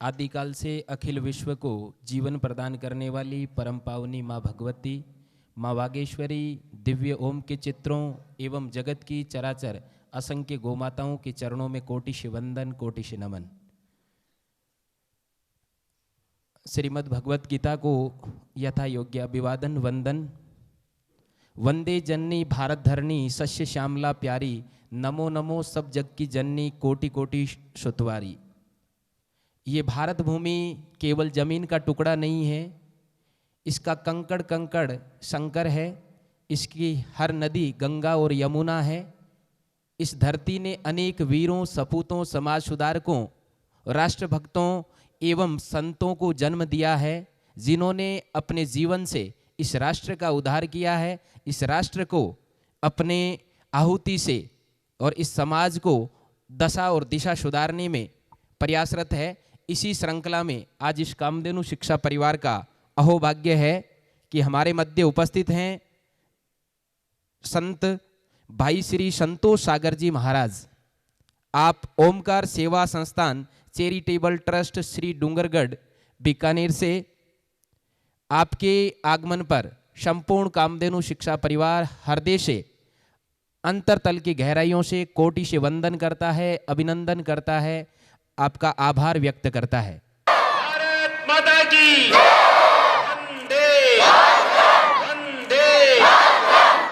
आदिकाल से अखिल विश्व को जीवन प्रदान करने वाली परम पावनी माँ भगवती, माँ वागेश्वरी, दिव्य ओम के चित्रों एवं जगत की चराचर असंख्य गोमाताओं के चरणों में कोटि वंदन, कोटि नमन। श्रीमद् भगवत गीता को यथा योग्य अभिवादन वंदन। वंदे जननी भारत धरणी सस्य श्यामला प्यारी, नमो नमो सब जग की जननी कोटि कोटि श्रुतवारी। ये भारत भूमि केवल जमीन का टुकड़ा नहीं है, इसका कंकड़ कंकड़ शंकर है, इसकी हर नदी गंगा और यमुना है। इस धरती ने अनेक वीरों, सपूतों, समाज सुधारकों, राष्ट्रभक्तों एवं संतों को जन्म दिया है, जिन्होंने अपने जीवन से इस राष्ट्र का उद्धार किया है, इस राष्ट्र को अपने आहुति से और इस समाज को दशा और दिशा सुधारने में प्रयासरत है। इसी श्रृंखला में आज इस कामधेनु शिक्षा परिवार का अहोभाग्य है कि हमारे मध्य उपस्थित हैं संत भाई श्री संतोष सागर जी महाराज। आप ओमकार सेवा संस्थान चैरिटेबल ट्रस्ट श्री डूंगरगढ़ बीकानेर से आपके आगमन पर संपूर्ण कामधेनु शिक्षा परिवार हृदय से अंतरतल की गहराइयों से कोटि से वंदन करता है, अभिनंदन करता है, आपका आभार व्यक्त करता है। भारत माता की वंदे वंदे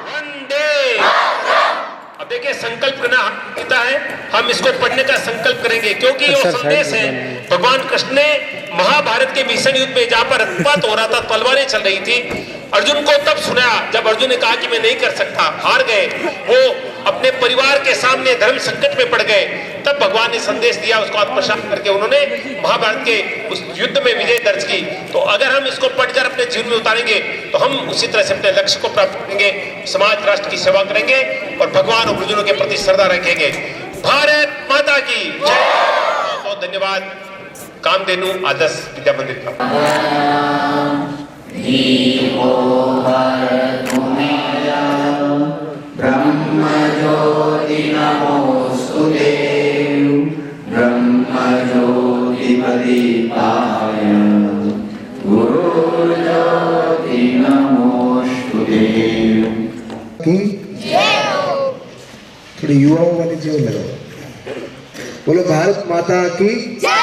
वंदे। अब देखिए, संकल्प करना गीता है, हम इसको पढ़ने का संकल्प करेंगे क्योंकि वो संदेश है भगवान कृष्ण ने महाभारत के भीषण युद्ध में जहां पर रक्तपात हो रहा था, तलवारें चल रही थी, अर्जुन को तब सुनाया जब अर्जुन ने कहा कि मैं नहीं कर सकता, हार गए, वो अपने परिवार के सामने धर्म संकट में पड़ गए, तब भगवान ने संदेश दिया, उसको आत्मसात करके उन्होंने महाभारत के उस युद्ध में विजय दर्ज की। तो अगर हम इसको पढ़कर अपने जीवन में उतारेंगे तो हम उसी तरह से अपने लक्ष्य को प्राप्त करेंगे, समाज राष्ट्र की सेवा करेंगे और भगवान और गुरुजनों के प्रति श्रद्धा रखेंगे। भारत माता की जय। बहुत बहुत धन्यवाद कामधेनु आदर्श विद्या मंदिर का। ब्रह्म ज्योति नमोस्तुते, ब्रह्म ज्योति प्रदीपाय, गुरु ज्योति नमोस्तुते। थोड़ी युवाओं वाली जोर लगाओ, बोलो भारत माता की जय।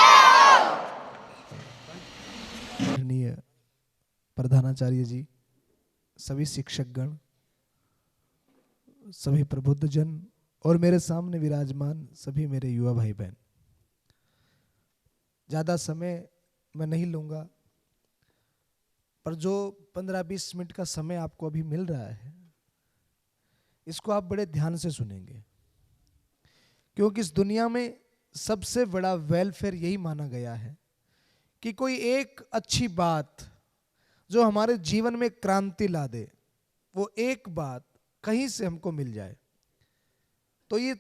प्रधानाचार्य जी, सभी शिक्षकगण, सभी प्रबुद्ध जन और मेरे सामने विराजमान सभी मेरे युवा भाई बहन, ज़्यादा समय मैं नहीं लूँगा, पर जो 15-20 मिनट का समय आपको अभी मिल रहा है, इसको आप बड़े ध्यान से सुनेंगे, क्योंकि इस दुनिया में सबसे बड़ा वेलफेयर यही माना गया है कि कोई एक अच्छी बात जो हमारे जीवन में क्रांति ला दे, वो एक बात कहीं से हमको मिल जाए। तो ये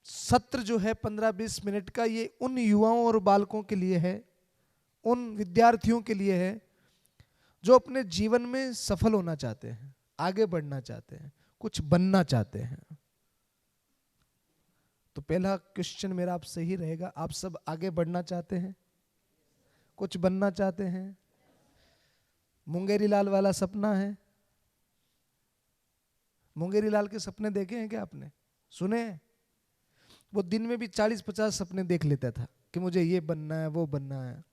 सत्र जो है 15-20 मिनट का, ये उन युवाओं और बालकों के लिए है, उन विद्यार्थियों के लिए है जो अपने जीवन में सफल होना चाहते हैं, आगे बढ़ना चाहते हैं, कुछ बनना चाहते हैं। तो पहला क्वेश्चन मेरा आपसे ही रहेगा, आप सब आगे बढ़ना चाहते हैं, कुछ बनना चाहते हैं? मुंगेरी लाल वाला सपना है? मुंगेरी लाल के सपने देखे हैं क्या आपने, सुने हैं? वो दिन में भी 40-50 सपने देख लेता था कि मुझे ये बनना है, वो बनना है।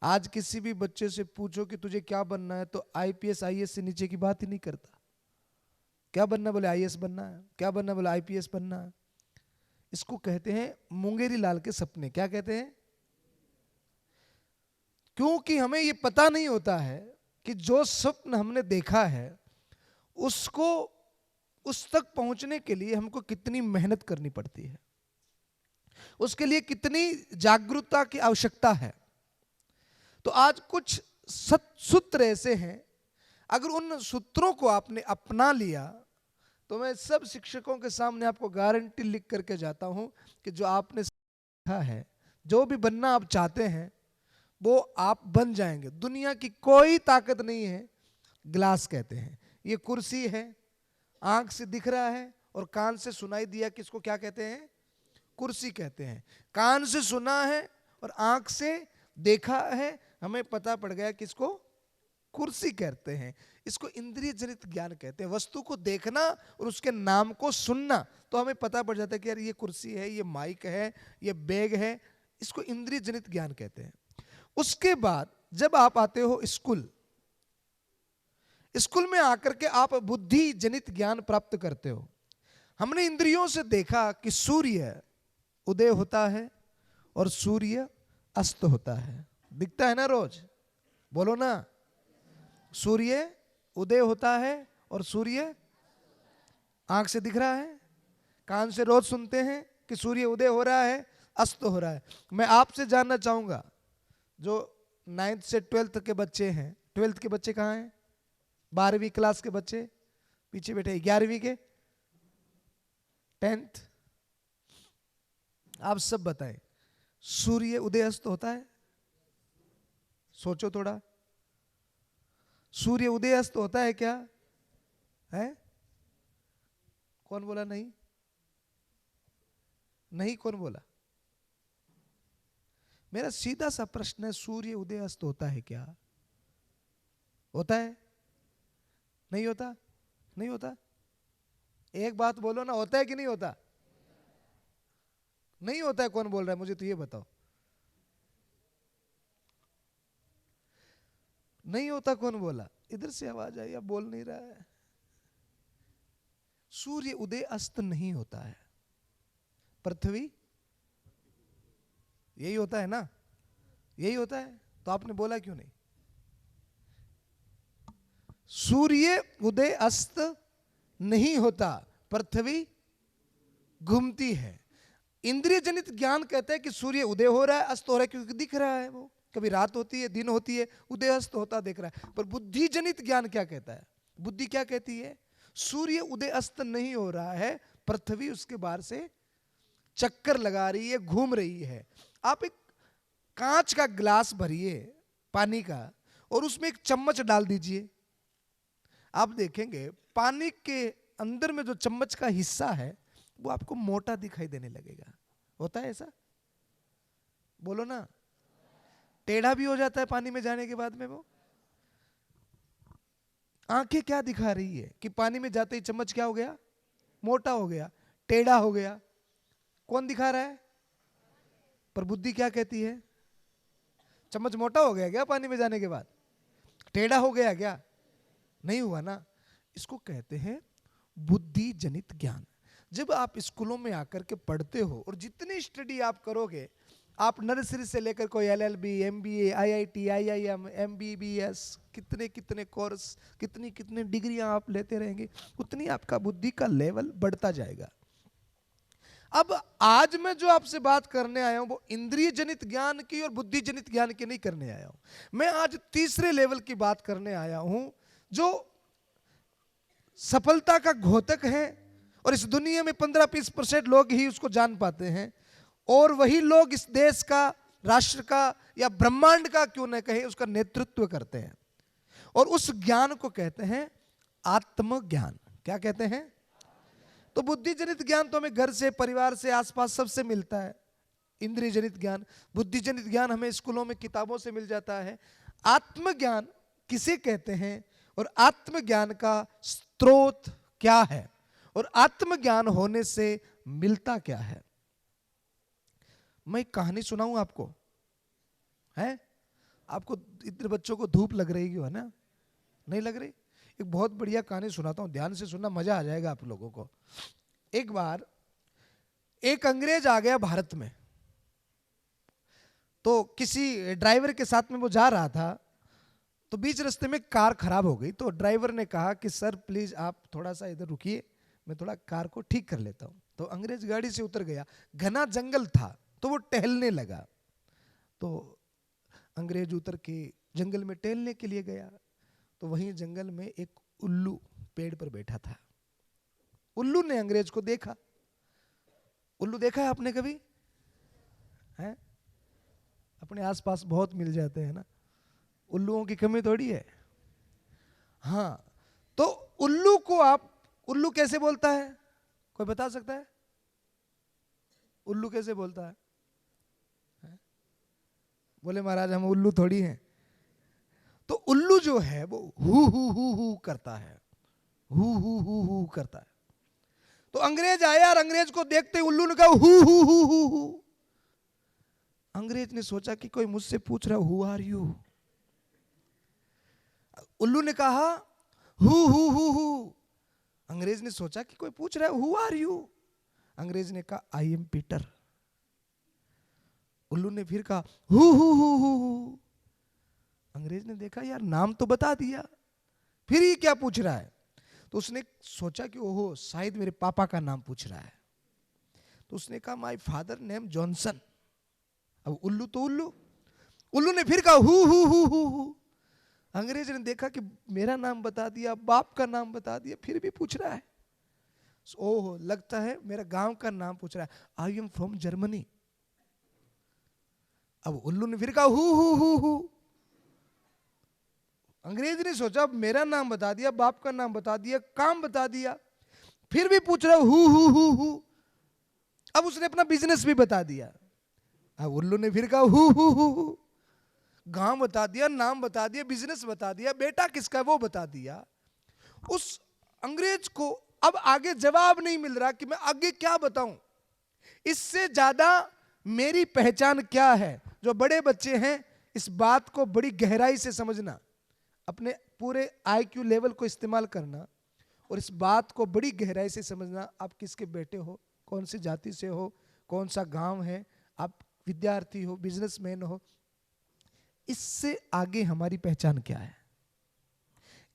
आज किसी भी बच्चे से पूछो कि तुझे क्या बनना है, तो आईपीएस आईएएस से नीचे की बात ही नहीं करता। क्या बनना, बोले आईएएस बनना है। क्या बनना, बोले आईपीएस बनना है। इसको कहते हैं मुंगेरी लाल के सपने। क्या कहते हैं? क्योंकि हमें ये पता नहीं होता है कि जो स्वप्न हमने देखा है उसको उस तक पहुंचने के लिए हमको कितनी मेहनत करनी पड़ती है, उसके लिए कितनी जागरूकता की आवश्यकता है। तो आज कुछ सूत्र ऐसे हैं, अगर उन सूत्रों को आपने अपना लिया तो मैं सब शिक्षकों के सामने आपको गारंटी लिख करके जाता हूं कि जो आपने सीखा है, जो भी बनना आप चाहते हैं, वो आप बन जाएंगे। दुनिया की कोई ताकत नहीं है। ग्लास कहते हैं, ये कुर्सी है, आंख से दिख रहा है और कान से सुनाई दिया, किसको क्या कहते हैं? कुर्सी कहते हैं। कान से सुना है और आंख से देखा है, हमें पता पड़ गया कि इसको कुर्सी कहते हैं। इसको इंद्रिय जनित ज्ञान कहते हैं। वस्तु को देखना और उसके नाम को सुनना, तो हमें पता पड़ जाता है कि यार ये कुर्सी है, ये माइक है, ये बैग है। इसको इंद्रिय जनित ज्ञान कहते हैं। उसके बाद जब आप आते हो स्कूल, स्कूल में आकर के आप बुद्धि जनित ज्ञान प्राप्त करते हो। हमने इंद्रियों से देखा कि सूर्य उदय होता है और सूर्य अस्त होता है। दिखता है ना रोज, बोलो ना, सूर्य उदय होता है और सूर्य आंख से दिख रहा है, कान से रोज सुनते हैं कि सूर्य उदय हो रहा है, अस्त हो रहा है। मैं आपसे जानना चाहूंगा, जो 9th से 12th के बच्चे हैं, 12th के बच्चे कहाँ हैं? 12वीं क्लास के बच्चे पीछे बैठे, 11वीं के, 10th, आप सब बताएं, सूर्य उदय अस्त होता है? सोचो थोड़ा, सूर्य उदय अस्त होता है क्या? है? कौन बोला नहीं? नहीं कौन बोला? मेरा सीधा सा प्रश्न है, सूर्य उदय अस्त होता है क्या? होता है? नहीं होता? नहीं होता? एक बात बोलो ना, होता है कि नहीं होता? नहीं होता है। कौन बोल रहा है मुझे तो ये बताओ। नहीं होता कौन बोला? इधर से आवाज आई, अब बोल नहीं रहा है। सूर्य उदय अस्त नहीं होता है। पृथ्वी, यही होता है ना? यही होता है, तो आपने बोला क्यों नहीं? सूर्य उदय अस्त नहीं होता, पृथ्वी घूमती है। इंद्रिय जनित ज्ञान कहते हैं कि सूर्य उदय हो रहा है, अस्त हो रहा है, क्योंकि दिख रहा है। वो कभी रात होती है, दिन होती है, उदय अस्त होता दिख रहा है। पर बुद्धि जनित ज्ञान क्या कहता है? बुद्धि क्या कहती है? सूर्य उदय अस्त नहीं हो रहा है, पृथ्वी उसके बाहर से चक्कर लगा रही है, घूम रही है। आप एक कांच का गिलास भरिए पानी का और उसमें एक चम्मच डाल दीजिए, आप देखेंगे पानी के अंदर में जो चम्मच का हिस्सा है वो आपको मोटा दिखाई देने लगेगा। होता है ऐसा? बोलो ना। टेढ़ा भी हो जाता है पानी में जाने के बाद में। वो आंखें क्या दिखा रही है कि पानी में जाते ही चम्मच क्या हो गया? मोटा हो गया, टेढ़ा हो गया। कौन दिखा रहा है? पर बुद्धि क्या कहती है? चम्मच मोटा हो गया क्या पानी में जाने के बाद? टेढ़ा हो गया क्या? नहीं हुआ ना। इसको कहते हैं बुद्धि जनित ज्ञान। जब आप स्कूलों में आकर के पढ़ते हो और जितनी स्टडी आप करोगे, आप नर्सरी से लेकर कोई LLB, MBA, IIT, IIM, MBBS, कितने कितने कोर्स, कितनी कितनी डिग्रियां आप लेते रहेंगे, उतनी आपका बुद्धि का लेवल बढ़ता जाएगा। अब आज मैं जो आपसे बात करने आया हूं वो इंद्रिय जनित ज्ञान की और बुद्धि जनित ज्ञान की नहीं करने आया हूं। मैं आज तीसरे लेवल की बात करने आया हूं, जो सफलता का घोतक है और इस दुनिया में 15-20% लोग ही उसको जान पाते हैं, और वही लोग इस देश का, राष्ट्र का या ब्रह्मांड का क्यों न कहे, उसका नेतृत्व करते हैं। और उस ज्ञान को कहते हैं आत्मज्ञान। क्या कहते हैं? तो बुद्धि जनित ज्ञान तो हमें घर से, परिवार से, आसपास सबसे मिलता है। इंद्रिय जनित ज्ञान, बुद्धि जनित ज्ञान हमें स्कूलों में किताबों से मिल जाता है। आत्मज्ञान किसे कहते हैं और आत्मज्ञान का स्रोत क्या है और आत्मज्ञान होने से मिलता क्या है? मैं एक कहानी सुनाऊं आपको, है? आपको इतने बच्चों को धूप लग रही है ना? नहीं लग रही? एक बहुत बढ़िया कहानी सुनाता हूं, ध्यान से सुनना, मजा आ जाएगा आप लोगों को। एक बार एक अंग्रेज आ गया भारत में, तो किसी ड्राइवर के साथ में वो जा रहा था, तो बीच रास्ते में कार खराब हो गई। तो ड्राइवर ने कहा कि सर प्लीज आप थोड़ा सा इधर रुकिए, मैं थोड़ा कार को ठीक कर लेता हूं। तो अंग्रेज गाड़ी से उतर गया। घना जंगल था तो वो टहलने लगा। तो अंग्रेज उतर के जंगल में टहलने के लिए गया, तो वहीं जंगल में एक उल्लू पेड़ पर बैठा था। उल्लू ने अंग्रेज को देखा। उल्लू देखा है आपने कभी? है? अपने आसपास बहुत मिल जाते हैं ना, उल्लुओं की कमी थोड़ी है। हाँ, तो उल्लू को आप, उल्लू कैसे बोलता है? कोई बता सकता है? उल्लू कैसे बोलता है? बोले महाराज हम उल्लू थोड़ी हैं। तो उल्लू जो है वो हु करता है, हु करता है। तो अंग्रेज आया और अंग्रेज को देखते ही उल्लू ने कहा हु। अंग्रेज ने सोचा कि कोई मुझसे पूछ रहा हु आर यू। उल्लू ने कहा हु। अंग्रेज ने सोचा कि कोई पूछ रहा है हु आर यू। अंग्रेज ने कहा आई एम पीटर। उल्लू ने फिर कहा हु। अंग्रेज ने देखा यार नाम तो बता दिया, फिर ये क्या पूछ रहा है। तो उसने सोचा कि ओहो शायद मेरे पापा का नाम पूछ रहा है। तो उसने कहा माय फादर नेम जॉनसन। अब उल्लू तो उल्लू ने फिर कहा हु। अंग्रेज ने देखा कि मेरा नाम बता दिया, बाप का नाम बता दिया, फिर भी पूछ रहा है। ओह लगता है मेरा गांव का नाम पूछ रहा है, आई एम फ्रॉम जर्मनी। अब उल्लू ने फिर कहा हु। अंग्रेज ने सोचा मेरा नाम बता दिया, बाप का नाम बता दिया, काम बता दिया, फिर भी पूछ रहा हु। अब उसने अपना बिजनेस भी बता दिया। अब उल्लू ने फिर कहा हु। गांव बता दिया, नाम बता दिया, बिजनेस बता दिया, बेटा किसका वो बता दिया। उस अंग्रेज को अब आगे जवाब नहीं मिल रहा कि मैं आगे क्या बताऊं। इससे ज्यादा मेरी पहचान क्या है। जो बड़े बच्चे हैं इस बात को बड़ी गहराई से समझना, अपने पूरे IQ लेवल को इस्तेमाल करना और इस बात को बड़ी गहराई से समझना। आप किसके बेटे हो, कौन सी जाति से हो, कौन सा गांव है, आप विद्यार्थी हो, बिजनेसमैन हो, इससे आगे हमारी पहचान क्या है,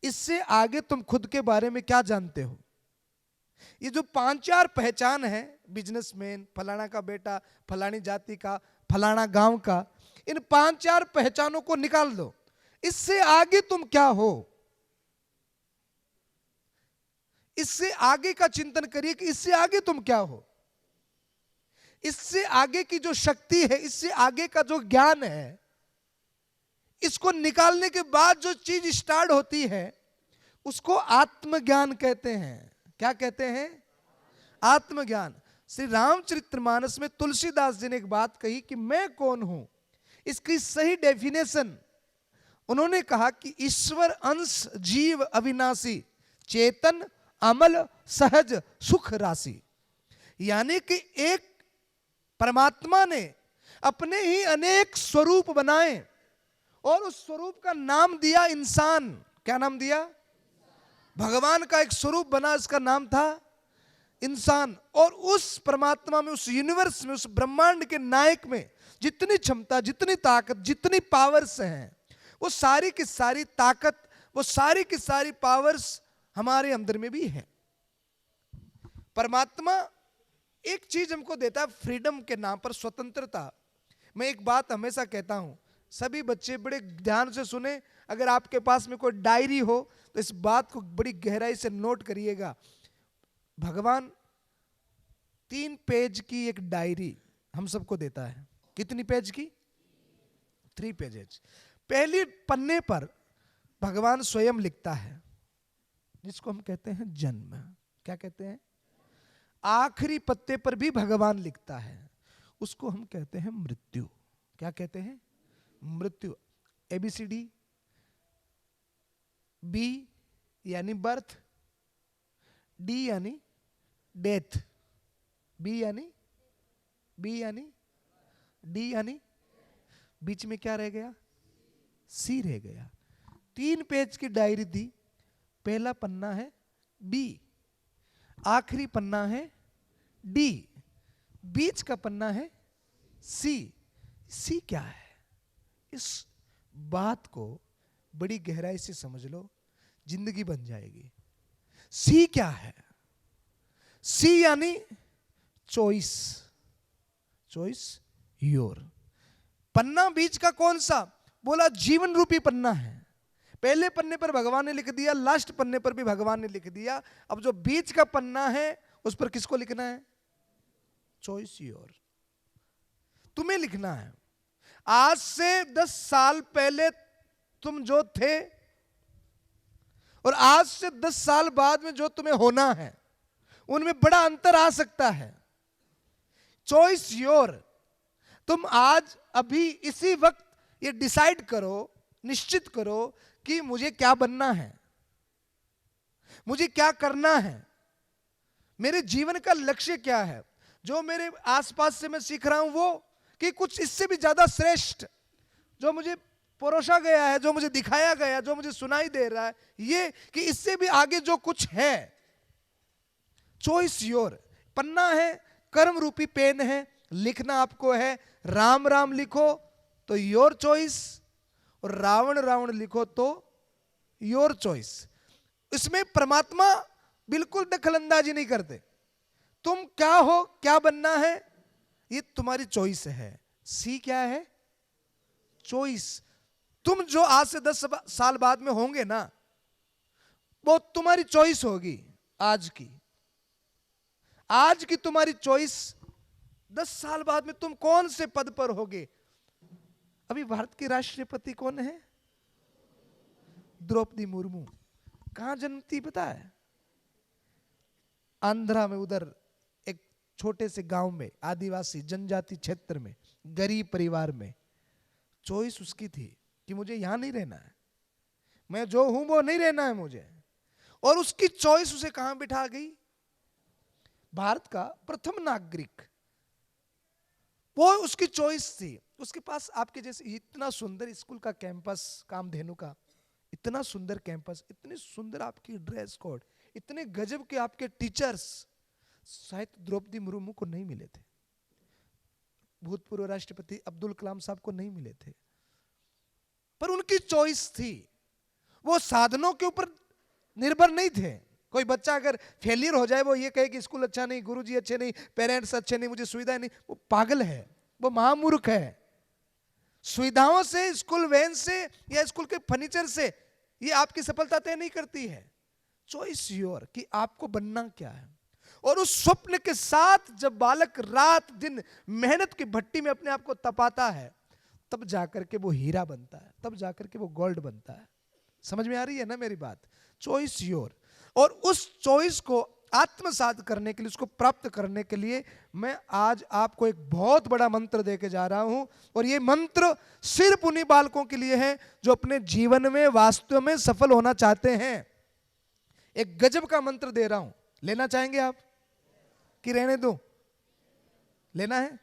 इससे आगे तुम खुद के बारे में क्या जानते हो। ये जो 5-4 पहचान है, बिजनेसमैन, फलाना का बेटा, फलानी जाति का, फलाना गांव का, इन 5-4 पहचानों को निकाल दो। इससे आगे तुम क्या हो, इससे आगे का चिंतन करिए कि इससे आगे तुम क्या हो। इससे आगे की जो शक्ति है, इससे आगे का जो ज्ञान है, इसको निकालने के बाद जो चीज स्टार्ट होती है उसको आत्मज्ञान कहते हैं। क्या कहते हैं? आत्मज्ञान। श्री रामचरितमानस में तुलसीदास जी ने एक बात कही कि मैं कौन हूं, इसकी सही डेफिनेशन उन्होंने कहा कि ईश्वर अंश जीव अविनाशी, चेतन अमल सहज सुख राशि। यानी कि एक परमात्मा ने अपने ही अनेक स्वरूप बनाए और उस स्वरूप का नाम दिया इंसान। क्या नाम दिया? भगवान का एक स्वरूप बना, इसका नाम था इंसान। और उस परमात्मा में, उस यूनिवर्स में, उस ब्रह्मांड के नायक में जितनी क्षमता, जितनी ताकत, जितनी पावर्स हैं, वो सारी की सारी ताकत, वो सारी की सारी पावर्स हमारे अंदर में भी है। परमात्मा एक चीज हमको देता है फ्रीडम के नाम पर, स्वतंत्रता। मैं एक बात हमेशा कहता हूं, सभी बच्चे बड़े ध्यान से सुने। अगर आपके पास में कोई डायरी हो तो इस बात को बड़ी गहराई से नोट करिएगा। भगवान 3 पेज की एक डायरी हम सबको देता है। कितनी पेज की? 3 पेजेज। पहली पन्ने पर भगवान स्वयं लिखता है, जिसको हम कहते हैं जन्म। क्या कहते हैं? आखिरी पत्ते पर भी भगवान लिखता है, उसको हम कहते हैं मृत्यु। क्या कहते हैं? मृत्यु। ABCD, B यानी बर्थ, D यानी डेथ, B यानी D यानी बीच में क्या रह गया? C रह गया। 3 पेज की डायरी दी। पहला पन्ना है B, आखिरी पन्ना है D, बीच का पन्ना है C। C क्या है? इस बात को बड़ी गहराई से समझ लो, जिंदगी बन जाएगी। C क्या है? C यानी चॉइस, चॉइस योर। पन्ना बीच का कौन सा? बोला जीवन रूपी पन्ना है। पहले पन्ने पर भगवान ने लिख दिया, लास्ट पन्ने पर भी भगवान ने लिख दिया। अब जो बीच का पन्ना है उस पर किसको लिखना है? चॉइस योर, तुम्हें लिखना है। आज से 10 साल पहले तुम जो थे और आज से 10 साल बाद में जो तुम्हें होना है, उनमें बड़ा अंतर आ सकता है। Choice your. तुम आज अभी इसी वक्त ये डिसाइड करो, निश्चित करो कि मुझे क्या बनना है, मुझे क्या करना है, मेरे जीवन का लक्ष्य क्या है। जो मेरे आसपास से मैं सीख रहा हूं वो, कि कुछ इससे भी ज्यादा श्रेष्ठ जो मुझे परोसा गया है, जो मुझे दिखाया गया, जो मुझे सुनाई दे रहा है, ये कि इससे भी आगे जो कुछ है। Choice your. पन्ना है, कर्म रूपी पेन है, लिखना आपको है। राम राम लिखो तो योर चॉइस, और रावण रावण लिखो तो योर चॉइस। इसमें परमात्मा बिल्कुल दखलंदाजी नहीं करते। तुम क्या हो, क्या बनना है, ये तुम्हारी चॉइस है। सी क्या है? चॉइस। तुम जो आज से 10 साल बाद में होंगे ना, वो तुम्हारी चॉइस होगी। आज की तुम्हारी चॉइस 10 साल बाद में तुम कौन से पद पर होगे। अभी भारत के राष्ट्रपति कौन है? द्रौपदी मुर्मू। कहां जन्मती पता है? आंध्रा में, उधर एक छोटे से गांव में, आदिवासी जनजाति क्षेत्र में, गरीब परिवार में। चॉइस उसकी थी कि मुझे यहां नहीं रहना है, मैं जो हूं वो नहीं रहना है मुझे। और उसकी चॉइस उसे कहां बिठा गई? भारत का प्रथम नागरिक, वो उसकी चॉइस थी। उसके पास आपके जैसे इतना सुंदर स्कूल का कैंपस, कामधेनु का इतना सुंदर कैंपस, इतनी सुंदर आपकी ड्रेस कोड, इतने गजब के आपके टीचर्स, शायद द्रौपदी मुर्मू को नहीं मिले थे, भूतपूर्व राष्ट्रपति अब्दुल कलाम साहब को नहीं मिले थे। पर उनकी चॉइस थी। वो साधनों के ऊपर निर्भर नहीं थे। कोई बच्चा अगर फेलियर हो जाए, वो ये कहे कि स्कूल अच्छा नहीं, गुरुजी अच्छे नहीं, पेरेंट्स अच्छे नहीं, मुझे सुविधा नहीं, वो पागल है, वो महामूर्ख है। सुविधाओं से, स्कूल वैन से या स्कूल के फर्नीचर से ये आपकी सफलता तय नहीं करती है। चॉइस योर, कि आपको बनना क्या है। और उस स्वप्न के साथ जब बालक रात दिन मेहनत की भट्टी में अपने आप को तपाता है, तब जाकर के वो हीरा बनता है, तब जाकर के वो गोल्ड बनता है। समझ में आ रही है ना मेरी बात? Choice your. और उस चॉइस को आत्मसात करने के लिए, उसको प्राप्त करने के लिए मैं आज आपको एक बहुत बड़ा मंत्र देके जा रहा हूं। और ये मंत्र सिर्फ उन्हीं बालकों के लिए है जो अपने जीवन में वास्तव में सफल होना चाहते हैं। एक गजब का मंत्र दे रहा हूं, लेना चाहेंगे आप कि रहने दो? लेना है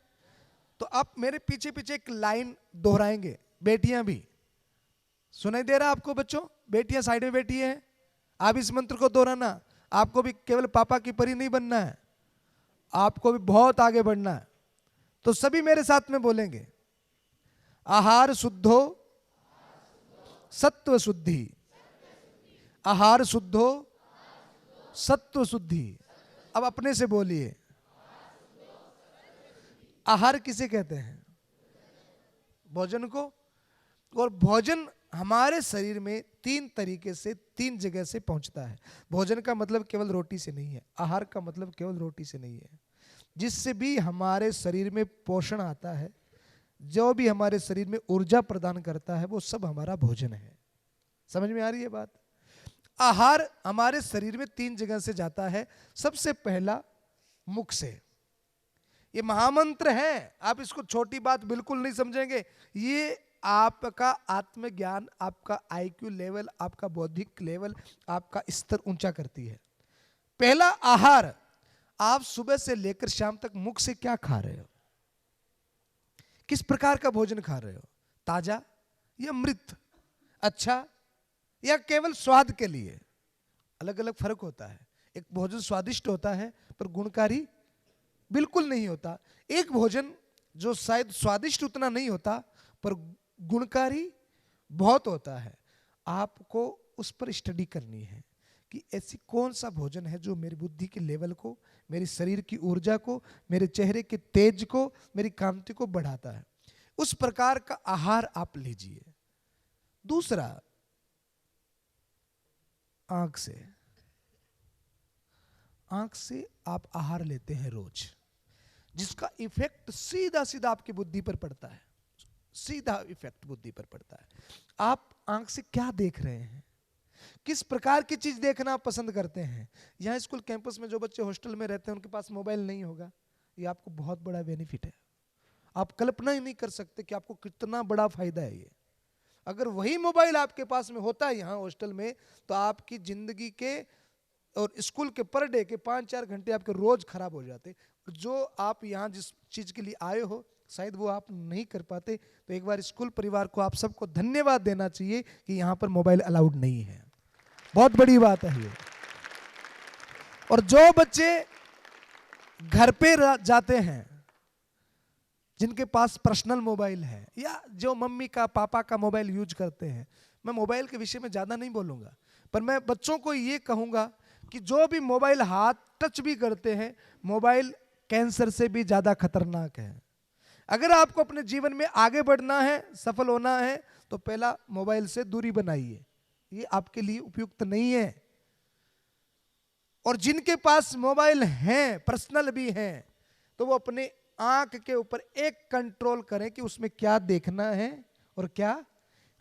तो आप मेरे पीछे पीछे एक लाइन दोहराएंगे। बेटियां भी सुनाई दे रहा आपको? बच्चों, बेटियां साइड में बैठी हैं, आप इस मंत्र को दोहराना। आपको भी केवल पापा की परी नहीं बनना है, आपको भी बहुत आगे बढ़ना है। तो सभी मेरे साथ में बोलेंगे, आहार शुद्धो सत्व शुद्धि, आहार शुद्धो सत्व शुद्धि। अब अपने से बोलिए, आहार किसे कहते हैं? भोजन को। और भोजन हमारे शरीर में 3 तरीके से, 3 जगह से पहुंचता है। भोजन का मतलब केवल रोटी से नहीं है, आहार का मतलब केवल रोटी से नहीं है। जिससे भी हमारे शरीर में पोषण आता है, जो भी हमारे शरीर में ऊर्जा प्रदान करता है, वो सब हमारा भोजन है। समझ में आ रही है बात? आहार हमारे शरीर में 3 जगह से जाता है। सबसे पहला मुख से। ये महामंत्र है, आप इसको छोटी बात बिल्कुल नहीं समझेंगे। ये आपका आत्मज्ञान, आपका आईक्यू लेवल, आपका बौद्धिक लेवल, आपका स्तर ऊंचा करती है। पहला आहार, आप सुबह से लेकर शाम तक मुख से क्या खा रहे हो? किस प्रकार का भोजन खा रहे हो? ताजा या मृत? अच्छा या केवल स्वाद के लिए? अलग अलग फर्क होता है। एक भोजन स्वादिष्ट होता है पर गुणकारी बिल्कुल नहीं होता। एक भोजन जो शायद स्वादिष्ट उतना नहीं होता पर गुणकारी बहुत होता है। आपको उस पर स्टडी करनी है कि ऐसी कौन सा भोजन है जो मेरी बुद्धि के लेवल को, मेरे शरीर की ऊर्जा को, मेरे चेहरे के तेज को, मेरी कांति को बढ़ाता है। उस प्रकार का आहार आप लीजिए। दूसरा, आंख से। आंख से आप आहार लेते हैं रोज, जिसका इफेक्ट सीधा सीधा आपकी बुद्धि पर पड़ता है। सीधा इफेक्ट बुद्धि पर पड़ता है। आप आंख से क्या देख रहे हैं, किस प्रकार की चीज देखना आप पसंद करते हैं। यहाँ स्कूल कैंपस में जो बच्चे हॉस्टल में रहते हैं उनके पास मोबाइल नहीं होगा, ये आपको बहुत बड़ा बेनिफिट है। आप कल्पना ही नहीं कर सकते कि आपको कितना बड़ा फायदा है ये। अगर वही मोबाइल आपके पास में होता है यहाँ हॉस्टल में, तो आपकी जिंदगी के और स्कूल के पर डे के 5-4 घंटे आपके रोज खराब हो जाते। जो आप यहाँ जिस चीज के लिए आए हो शायद वो आप नहीं कर पाते। तो एक बार स्कूल परिवार को आप सबको धन्यवाद देना चाहिए कि यहाँ पर मोबाइल अलाउड नहीं है। बहुत बड़ी बात है ये। और जो बच्चे घर पे जाते हैं जिनके पास पर्सनल मोबाइल है, या जो मम्मी का पापा का मोबाइल यूज करते हैं, मैं मोबाइल के विषय में ज़्यादा नहीं बोलूँगा, पर मैं बच्चों को ये कहूँगा कि जो भी मोबाइल हाथ टच भी करते हैं, मोबाइल कैंसर से भी ज़्यादा खतरनाक है। अगर आपको अपने जीवन में आगे बढ़ना है, सफल होना है, तो पहला मोबाइल से दूरी बनाइए, ये आपके लिए उपयुक्त नहीं है। और जिनके पास मोबाइल हैं, पर्सनल भी हैं, तो वो अपने आंख के ऊपर एक कंट्रोल करें कि उसमें क्या देखना है और क्या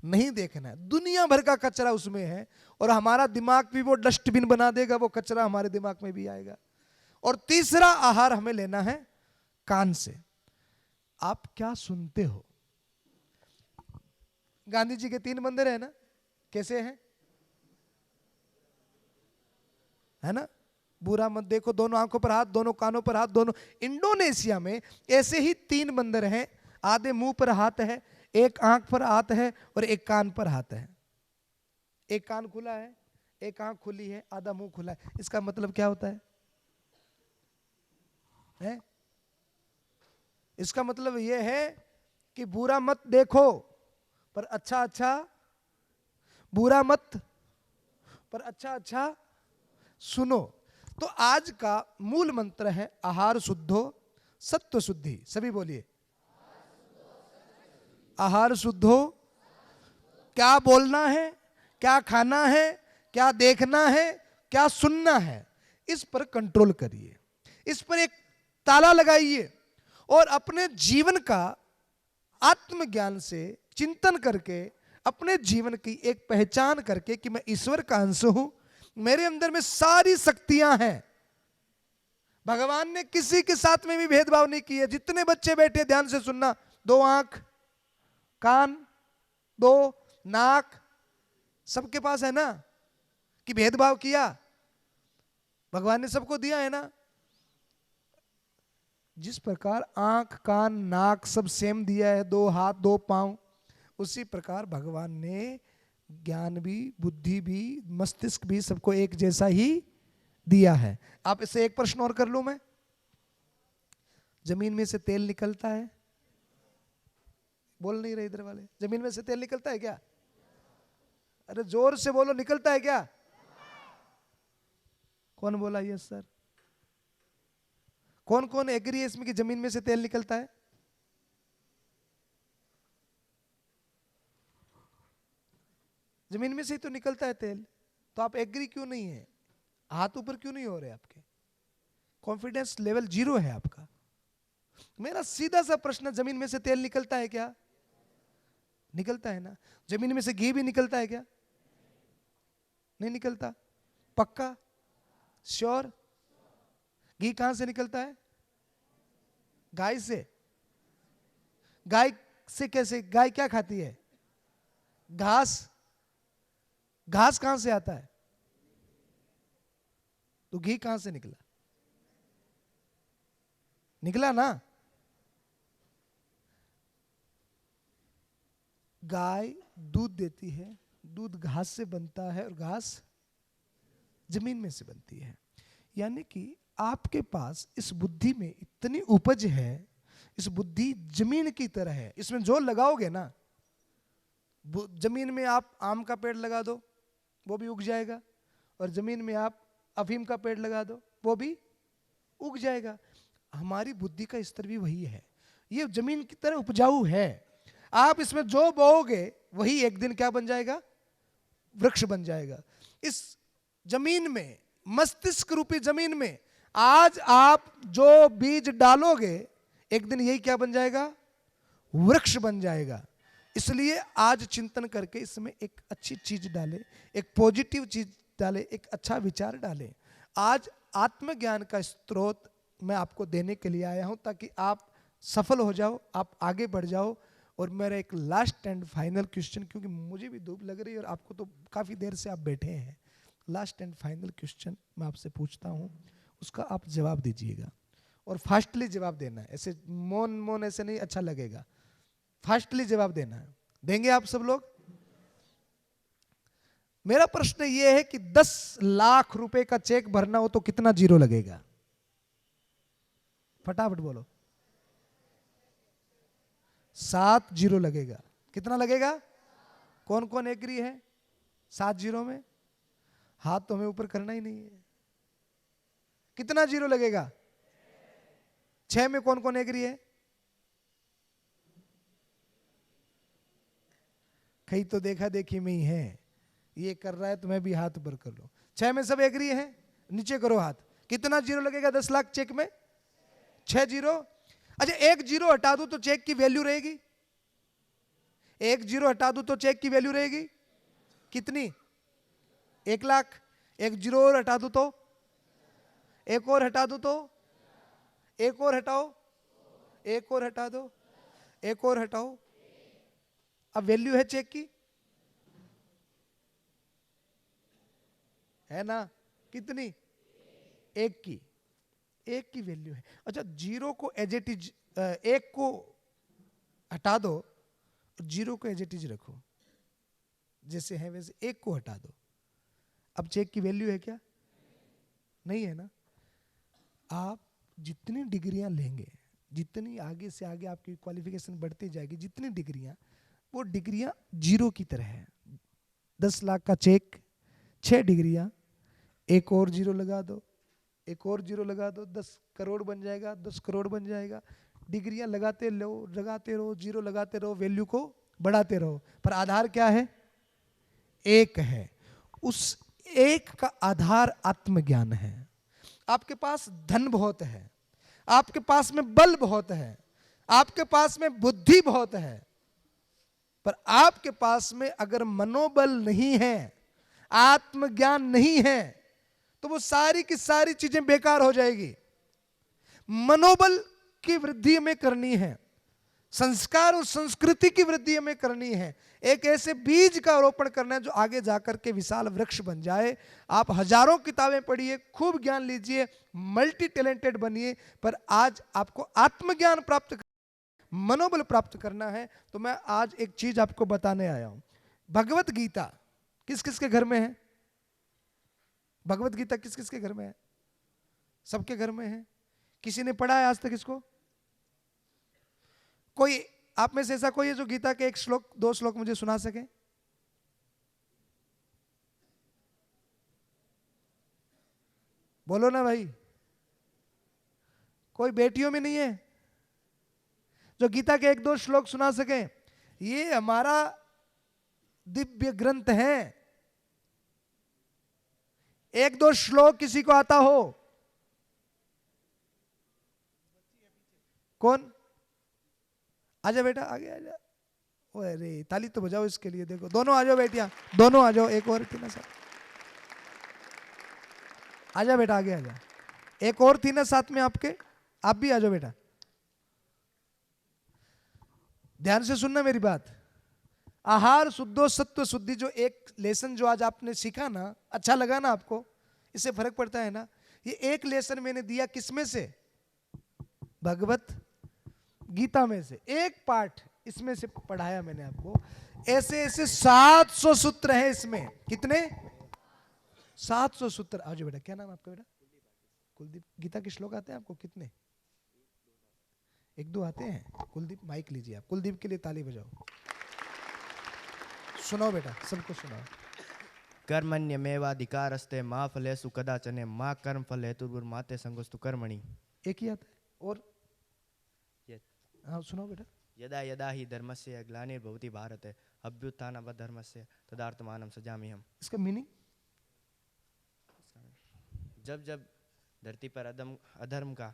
नहीं देखना है। दुनिया भर का कचरा उसमें है और हमारा दिमाग भी वो डस्टबिन बना देगा, वो कचरा हमारे दिमाग में भी आएगा। और तीसरा आहार हमें लेना है कान से। आप क्या सुनते हो? गांधी जी के 3 मंदिर है ना, कैसे हैं? है ना? बुरा मत देखो, दोनों आंखों पर हाथ, दोनों कानों पर हाथ, दोनों। इंडोनेशिया में ऐसे ही 3 मंदिर हैं। आधे मुंह पर हाथ है, एक आंख पर हाथ है और एक कान पर हाथ है। एक कान खुला है, एक आंख खुली है, आधा मुंह खुला है। इसका मतलब क्या होता है? इसका मतलब यह है कि बुरा मत देखो पर अच्छा अच्छा, बुरा मत पर अच्छा अच्छा सुनो। तो आज का मूल मंत्र है आहार शुद्धो सत्व शुद्धि। सभी बोलिए, आहार शुद्धो। क्या बोलना है, क्या खाना है, क्या देखना है, क्या सुनना है, इस पर कंट्रोल करिए, इस पर एक ताला लगाइए और अपने जीवन का आत्मज्ञान से चिंतन करके, अपने जीवन की एक पहचान करके कि मैं ईश्वर का अंश हूं, मेरे अंदर में सारी शक्तियां हैं। भगवान ने किसी के साथ में भी भेदभाव नहीं किए। जितने बच्चे बैठे ध्यान से सुनना, 2 आंख, कान, 2 नाक, सबके पास है ना? कि भेदभाव किया? भगवान ने सबको दिया है ना? जिस प्रकार आंख, कान, नाक सब सेम दिया है, 2 हाथ, 2 पांव, उसी प्रकार भगवान ने ज्ञान भी, बुद्धि भी, मस्तिष्क भी सबको एक जैसा ही दिया है। आप इससे एक प्रश्न और कर लूं मैं। जमीन में से तेल निकलता है? बोल नहीं रहे इधर वाले। जमीन में से तेल निकलता है क्या? अरे जोर से बोलो, निकलता है क्या? कौन बोला यस सर? कौन कौन एग्री है इसमें कि जमीन में से तेल निकलता है? जमीन में से ही तो निकलता है तेल, तो आप एग्री क्यों नहीं है? हाथ ऊपर क्यों नहीं हो रहे आपके? कॉन्फिडेंस लेवल 0 है आपका। मेरा सीधा सा प्रश्न, जमीन में से तेल निकलता है क्या? निकलता है ना? जमीन में से घी भी निकलता है क्या? नहीं निकलता। पक्का? श्योर? घी कहां से निकलता है? गाय से। गाय से कैसे? गाय क्या खाती है? घास। घास कहां से आता है? तो घी कहां से निकला? निकला ना? गाय दूध देती है, दूध घास से बनता है और घास जमीन में से बनती है। यानी कि आपके पास इस बुद्धि में इतनी उपज है, इस बुद्धि जमीन की तरह है। इसमें जो लगाओगे ना, जमीन में आप आम का पेड़ लगा दो वो भी उग जाएगा, और जमीन में आप अफीम का पेड़ लगा दो वो भी उग जाएगा। हमारी बुद्धि का स्तर भी वही है, ये जमीन की तरह उपजाऊ है। आप इसमें जो बोओगे वही एक दिन क्या बन जाएगा? वृक्ष बन जाएगा। इस जमीन में, मस्तिष्क रूपी जमीन में आज आप जो बीज डालोगे एक दिन यही क्या बन जाएगा? वृक्ष बन जाएगा। इसलिए आज चिंतन करके इसमें एक अच्छी चीज डाले, एक पॉजिटिव चीज डाले, एक अच्छा विचार डाले। आज आत्मज्ञान का स्रोत मैं आपको देने के लिए आया हूं ताकि आप सफल हो जाओ, आप आगे बढ़ जाओ और मेरा एक लास्ट एंड फाइनल क्वेश्चन, क्योंकि मुझे भी धूप लग रही है और आपको तो काफ़ी देर से आप बैठे हैं, लास्ट एंड फाइनल क्वेश्चन मैं आपसे पूछता हूँ, उसका आप जवाब दीजिएगा और फास्टली जवाब देना है, ऐसे मौन मौन ऐसे नहीं अच्छा लगेगा, फास्टली जवाब देना है। देंगे आप सब लोग? मेरा प्रश्न यह है कि 10 लाख रुपए का चेक भरना हो तो कितना जीरो लगेगा? फटाफट बोलो। 7 जीरो लगेगा। कितना लगेगा? कौन कौन एग्री है 7 जीरो में? हाथ तो हमें ऊपर करना ही नहीं है। कितना जीरो लगेगा? 6 में कौन कौन एग्री है? कहीं तो देखा देखी में ही है, ये कर रहा है तो मैं भी हाथ ऊपर कर लो। 6 में सब एग्री है? नीचे करो हाथ। कितना जीरो लगेगा 10 लाख चेक में? 6 जीरो। अच्छा, 1 जीरो हटा दो तो चेक की वैल्यू रहेगी? 1 जीरो हटा दो तो चेक की वैल्यू रहेगी कितनी? 1 लाख। 1 जीरो और हटा दो तो? एक और हटा दो तो? एक और हटाओ, एक और हटा दो, एक और हटाओ। अब वैल्यू है चेक की, है ना? कितनी? 1 की। 1 की वैल्यू है। अच्छा, जीरो को एज इट इज, 1 को हटा दो, जीरो को एज इट इज रखो, जैसे है वैसे 1 को हटा दो। अब चेक की वैल्यू है क्या? नहीं है ना? आप जितनी डिग्रियां लेंगे, जितनी आगे से आगे आपकी क्वालिफिकेशन बढ़ती जाएगी, जितनी डिग्रियां, वो डिग्रियां जीरो की तरह है। 10 लाख का चेक, 6 डिग्रियां, एक और जीरो लगा दो, एक और जीरो लगा दो, 10 करोड़ बन जाएगा, 10 करोड़ बन जाएगा। डिग्रियां लगाते रहो, जीरो लगाते रहो, वैल्यू को बढ़ाते रहो। पर आधार क्या है? 1 है। उस 1 का आधार आत्मज्ञान है। आपके पास धन बहुत है, आपके पास में बल बहुत है, आपके पास में बुद्धि बहुत है, पर आपके पास में अगर मनोबल नहीं है, आत्मज्ञान नहीं है, तो वो सारी की सारी चीजें बेकार हो जाएगी। मनोबल की वृद्धि हमें करनी है, संस्कार और संस्कृति की वृद्धि हमें करनी है, एक ऐसे बीज का आरोपण करना है जो आगे जाकर के विशाल वृक्ष बन जाए। आप हजारों किताबें पढ़िए, खूब ज्ञान लीजिए, मल्टी टैलेंटेड बनिए, पर आज आपको आत्मज्ञान प्राप्त, मनोबल प्राप्त करना है। तो मैं आज एक चीज आपको बताने आया हूं। भगवत गीता किस किस के घर में है? भगवत गीता किस किस के घर में है? सबके घर में है। किसी ने पढ़ा है आज तक इसको? कोई आप में से ऐसा कोई है जो गीता के 1 श्लोक 2 श्लोक मुझे सुना सके? बोलो ना भाई। कोई बेटियों में नहीं है जो गीता के 1-2 श्लोक सुना सके? ये हमारा दिव्य ग्रंथ है। 1-2 श्लोक किसी को आता हो? कौन? आजा बेटा, आगे आजा। अरे ताली तो बजाओ इसके लिए। देखो दोनों आ जाओ बेटियां, दोनों आ जाओ। एक और थी ना साथ, आजा बेटा, आगे आजा। एक और थी ना साथ में आपके, आप भी आ जाओ बेटा। ध्यान से सुनना मेरी बात। आहार शुद्धो सत्व शुद्धि, जो एक लेसन जो आज आपने सीखा ना, अच्छा लगा ना आपको? इससे फर्क पड़ता है ना? ये एक लेसन मैंने दिया किसमें से? भगवत गीता में से। एक पार्ट इसमें से पढ़ाया मैंने आपको। ऐसे ऐसे 700 सूत्र हैं इसमें। कितने? 700 सूत्र। आज बेटा, क्या नाम आपका बेटा? कुलदीप। गीता के श्लोक आते हैं आपको कितने? 1-2 आते हैं? कुलदीप माइक लीजिए आप, कुलदीप के लिए ताली बजाओ। सुनाओ बेटा, सबको सुनाओ। कर्मण्यमेवाधिकारस्ते मा फलेषु कदाचन मा कर्म फल हेतुर्माते संगोस्तु कर्मणि। एक ही आता है और? हाँ सुनाओ बेटा। यदा यदा ही धर्मस्य ग्लानिर्भवति भारत अभ्युत्थानमधर्मस्य तदार्थमानं सृजाम्यहम्। इसका मीनिंग? जब जब धरती पर अधर्म का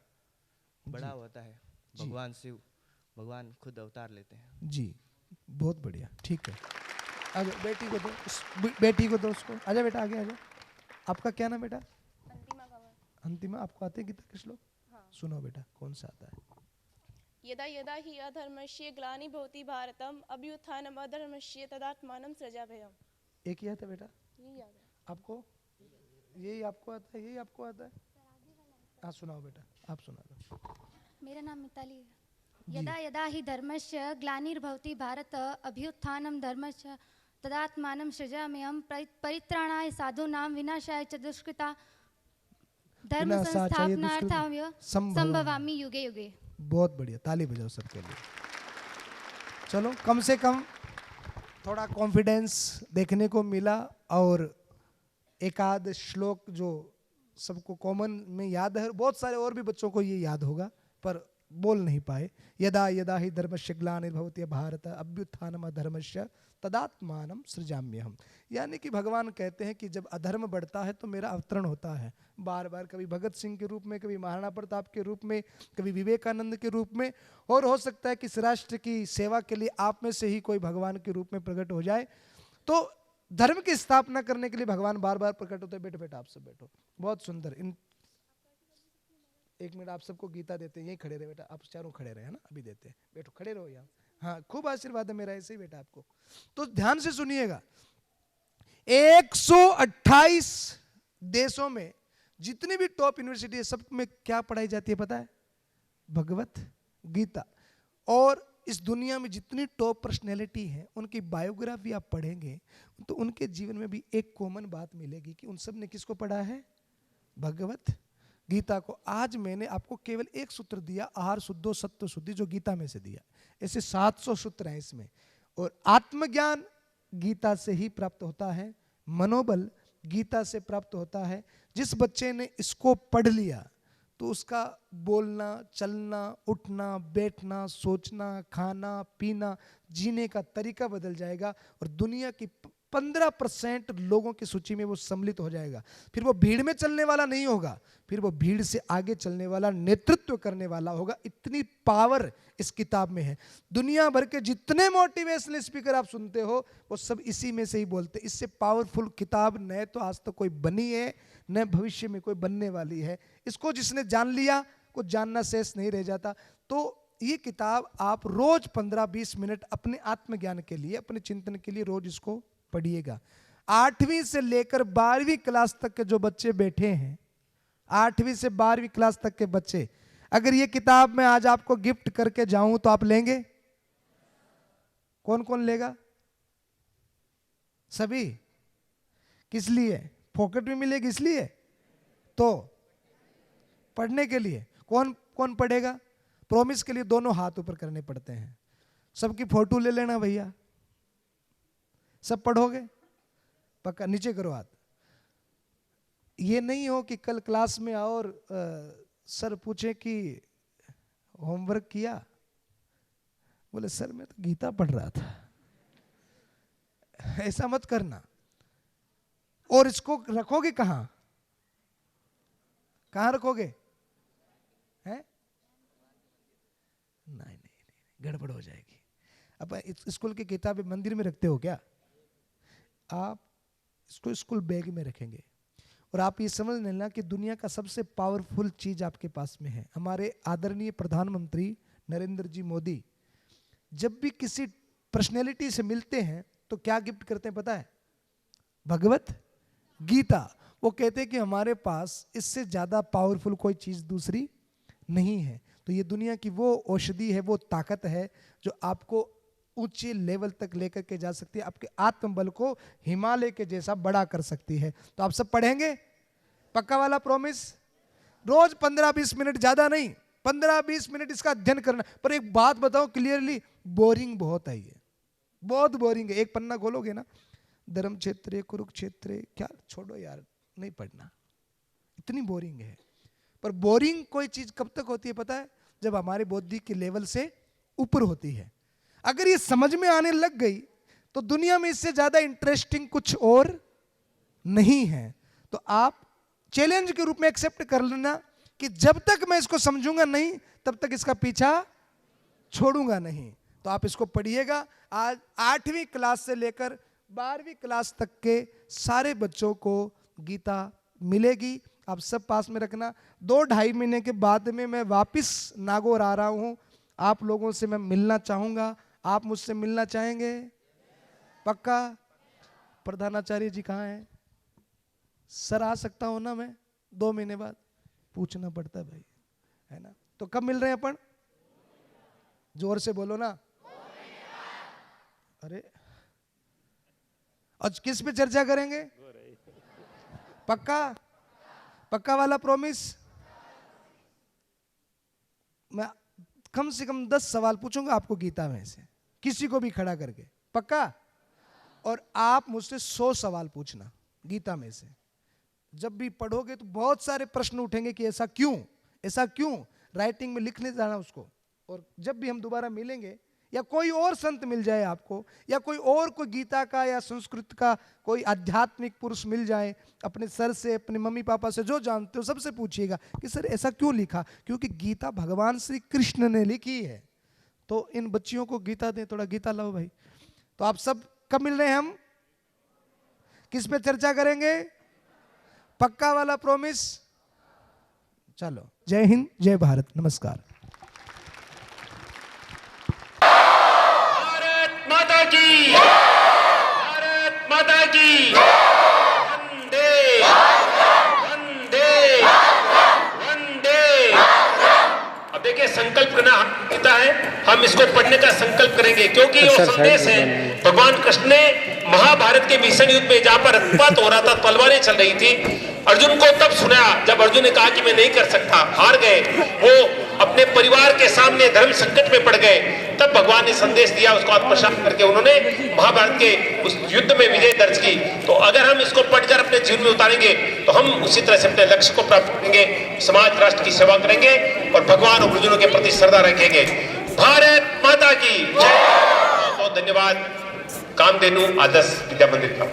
बढ़ाव होता है, भगवान शिव, भगवान खुद अवतार लेते हैं। जी बहुत बढ़िया, ठीक है। आजा बेटी को दो, बेटी को दो उसको। आजा बेटा, आगे आजा। आपका क्या नाम बेटा? अंतिमा कंवर। अंतिमा। आपको आते हैं गीता के श्लोक? हाँ। सुनो बेटा, कौन सा आता है? यदा यदा हि अधर्मस्य ग्लानिर्भवति भारतम अभ्युत्थानम् अधर्मस्य तदात्मानं सृजाम्यहम्। एक ही आता है बेटा ये याद है। आपको? यही आपको आता है? यही आपको आता है? हाँ सुनाओ बेटा, आप सुना दो। मेरा नाम मिताली है। यदा यदा हि धर्मस्य ग्लानिर्भवति भारत अभ्युत्थानं धर्मस्य तदात्मानं सृजाम्यहम्। परित्राणाय साधूनां विनाशाय च दुष्कृता धर्म विनाशाय च संस्थापनार्थाय संभवामि युगे युगे। बहुत बढ़िया, ताली बजाओ सबके लिए। चलो कम से कम थोड़ा कॉन्फिडेंस देखने को मिला और एक आध श्लोक जो सबको कॉमन में याद है, बहुत सारे और भी बच्चों को ये याद होगा पर बोल नहीं पाए। यदा यदा हि धर्मस्य ग्लानिर्भवति भारत अभ्युत्थानम् अधर्मस्य तदात्मानं सृजाम्यहम्। यानी कि भगवान कहते हैं कि जब अधर्म बढ़ता है तो मेरा अवतरण होता है बार बार, कभी भगत सिंह के रूप में, कभी महाराणा प्रताप के रूप में, कभी विवेकानंद के रूप में, और हो सकता है कि इस राष्ट्र की सेवा के लिए आप में से ही कोई भगवान के रूप में प्रकट हो जाए। तो धर्म की स्थापना करने के लिए भगवान बार बार प्रकट होते हैं। बैठो बेटा, आप सब बैठो। बहुत सुंदर। इन एक मिनट आप सबको गीता देते हैं, यही खड़े रहे बेटा, आप चारों खड़े रहे हैं ना, अभी देते हैं। बैठो, खड़े रहो यहाँ। हाँ, खूब आशीर्वाद है मेरा ऐसे ही बेटा आपको। तो ध्यान से सुनिएगा, 128 देशों में जितनी भी टॉप यूनिवर्सिटी है सब में क्या पढ़ाई जाती है पता है? भगवत गीता। और इस दुनिया में जितनी टॉप पर्सनैलिटी हैं उनकी बायोग्राफी आप पढ़ेंगे तो उनके जीवन में भी एक कॉमन बात मिलेगी कि उन सब ने किसको पढ़ा है? भगवत गीता को। आज मैंने आपको केवल एक सूत्र दिया, आहार शुद्धो सत्व शुद्धि, जो गीता में से दिया। ऐसे 700 सूत्र हैं इसमें। और आत्मज्ञान गीता से ही प्राप्त होता है, मनोबल गीता से प्राप्त होता है। जिस बच्चे ने इसको पढ़ लिया तो उसका बोलना, चलना, उठना, बैठना, सोचना, खाना, पीना, जीने का तरीका बदल जाएगा और दुनिया की 15% लोगों की सूची में वो सम्मिलित हो जाएगा। फिर वो भीड़ में चलने वाला नहीं होगा, फिर वो भीड़ से आगे चलने वाला, नेतृत्व करने वाला होगा। इतनी पावर इस किताब में है। दुनिया भर के जितने मोटिवेशनल स्पीकर आप सुनते हो वो सब इसी में से ही बोलते। इससे पावरफुल किताब न तो आज तक कोई बनी है न भविष्य में कोई बनने वाली है। इसको जिसने जान लिया को जानना शेष नहीं रह जाता। तो ये किताब आप रोज 15-20 मिनट अपने आत्मज्ञान के लिए, अपने चिंतन के लिए रोज इसको पढ़िएगा। 8वीं से लेकर 12वीं क्लास तक के जो बच्चे बैठे हैं, 8वीं से 12वीं क्लास तक के बच्चे, अगर ये किताब मैं आज आपको गिफ्ट करके जाऊं तो आप लेंगे? कौन कौन लेगा? सभी। किस लिए? पॉकेट में मिलेगी इसलिए? तो पढ़ने के लिए। कौन कौन पढ़ेगा? प्रॉमिस के लिए दोनों हाथ ऊपर करने पड़ते हैं। सबकी फोटो ले लेना भैया। सब पढ़ोगे? पक्का? नीचे करो हाथ। ये नहीं हो कि कल क्लास में आओ और सर पूछे कि होमवर्क किया, बोले सर मैं तो गीता पढ़ रहा था। ऐसा मत करना। और इसको रखोगे कहां? कहां रखोगे? हैं? नहीं, गड़बड़ हो जाएगी। अब स्कूल की किताबें मंदिर में रखते हो क्या? आप इसको स्कूल बैग में रखेंगे। और आप ये समझ लेना कि दुनिया का सबसे पावरफुल चीज आपके पास में है। हमारे आदरणीय प्रधानमंत्री नरेंद्र जी मोदी जब भी किसी पर्सनैलिटी से मिलते हैं तो क्या गिफ्ट करते हैं पता है? भगवत गीता। वो कहते हैं कि हमारे पास इससे ज्यादा पावरफुल कोई चीज दूसरी नहीं है। तो ये दुनिया की वो औषधि है, वो ताकत है जो आपको ऊंचे लेवल तक लेकर के जा सकती है, आपके आत्मबल को हिमालय के जैसा बड़ा कर सकती है। तो आप सब पढ़ेंगे? पक्का वाला प्रॉमिस? रोज 15-20 मिनट, ज्यादा नहीं, 15-20 मिनट इसका अध्ययन करना। पर एक बात बताओ क्लियरली, बोरिंग बहुत है ये, बहुत बोरिंग है। एक पन्ना खोलोगे ना, धर्म क्षेत्र, कुरुक्षेत्र, क्या छोड़ो यार, नहीं पढ़ना, इतनी बोरिंग है। पर बोरिंग कोई चीज कब तक होती है पता है? जब हमारे बौद्धिक के लेवल से ऊपर होती है। अगर ये समझ में आने लग गई तो दुनिया में इससे ज्यादा इंटरेस्टिंग कुछ और नहीं है। तो आप चैलेंज के रूप में एक्सेप्ट कर लेना कि जब तक मैं इसको समझूंगा नहीं तब तक इसका पीछा छोड़ूंगा नहीं। तो आप इसको पढ़िएगा। आज 8वीं क्लास से लेकर 12वीं क्लास तक के सारे बच्चों को गीता मिलेगी। आप सब पास में रखना। 2-2.5 महीने के बाद में मैं वापिस नागौर आ रहा हूं आप लोगों से मैं मिलना चाहूंगा, आप मुझसे मिलना चाहेंगे? पक्का? प्रधानाचार्य जी कहाँ हैं? सर आ सकता हूं ना मैं 2 महीने बाद? पूछना पड़ता है भाई, है ना? तो कब मिल रहे हैं अपन? जोर से बोलो ना। अरे आज किस पे चर्चा करेंगे? पक्का? पक्का वाला प्रॉमिस? मैं कम से कम 10 सवाल पूछूंगा आपको गीता में से, किसी को भी खड़ा करके। पक्का? और आप मुझसे 100 सवाल पूछना गीता में से। जब भी पढ़ोगे तो बहुत सारे प्रश्न उठेंगे कि ऐसा क्यों, ऐसा क्यों, राइटिंग में लिखने जाना उसको। और जब भी हम दोबारा मिलेंगे या कोई और संत मिल जाए आपको, या कोई गीता का या संस्कृत का कोई आध्यात्मिक पुरुष मिल जाए, अपने सर से, अपने मम्मी पापा से, जो जानते हो सबसे पूछिएगा कि सर ऐसा क्यों लिखा? क्योंकि गीता भगवान श्री कृष्ण ने लिखी है। तो इन बच्चियों को गीता दें, थोड़ा गीता लाओ भाई। तो आप सब कब मिल रहे हैं? हम किस पे चर्चा करेंगे? पक्का वाला प्रॉमिस? चलो, जय हिंद, जय भारत, नमस्कार। भारत माता की, भारत माता की, वंदे वंदे वंदे। अब देखिए, संकल्प करना गीता है, हम इसको पढ़ने का संकल्प करेंगे, क्योंकि वो संदेश है भगवान कृष्ण ने महाभारत के भीषण युद्ध में, जहां पर रक्तपात हो रहा था, तलवारें चल रही थी, अर्जुन को तब सुनाया जब अर्जुन ने कहा कि मैं नहीं कर सकता, हार गए, वो अपने परिवार के सामने धर्म संकट में पड़ गए। तब भगवान ने संदेश दिया, उसको आत्मसात करके उन्होंने महाभारत के उस युद्ध में विजय दर्ज की। तो अगर हम इसको पढ़कर अपने जीवन में उतारेंगे तो हम उसी तरह से अपने लक्ष्य को प्राप्त करेंगे, समाज राष्ट्र की सेवा करेंगे और भगवान और गुरुजनों के प्रति श्रद्धा रखेंगे। भारत माता की जय। बहुत बहुत धन्यवाद कामधेनु आदर्श विद्या मंदिर का।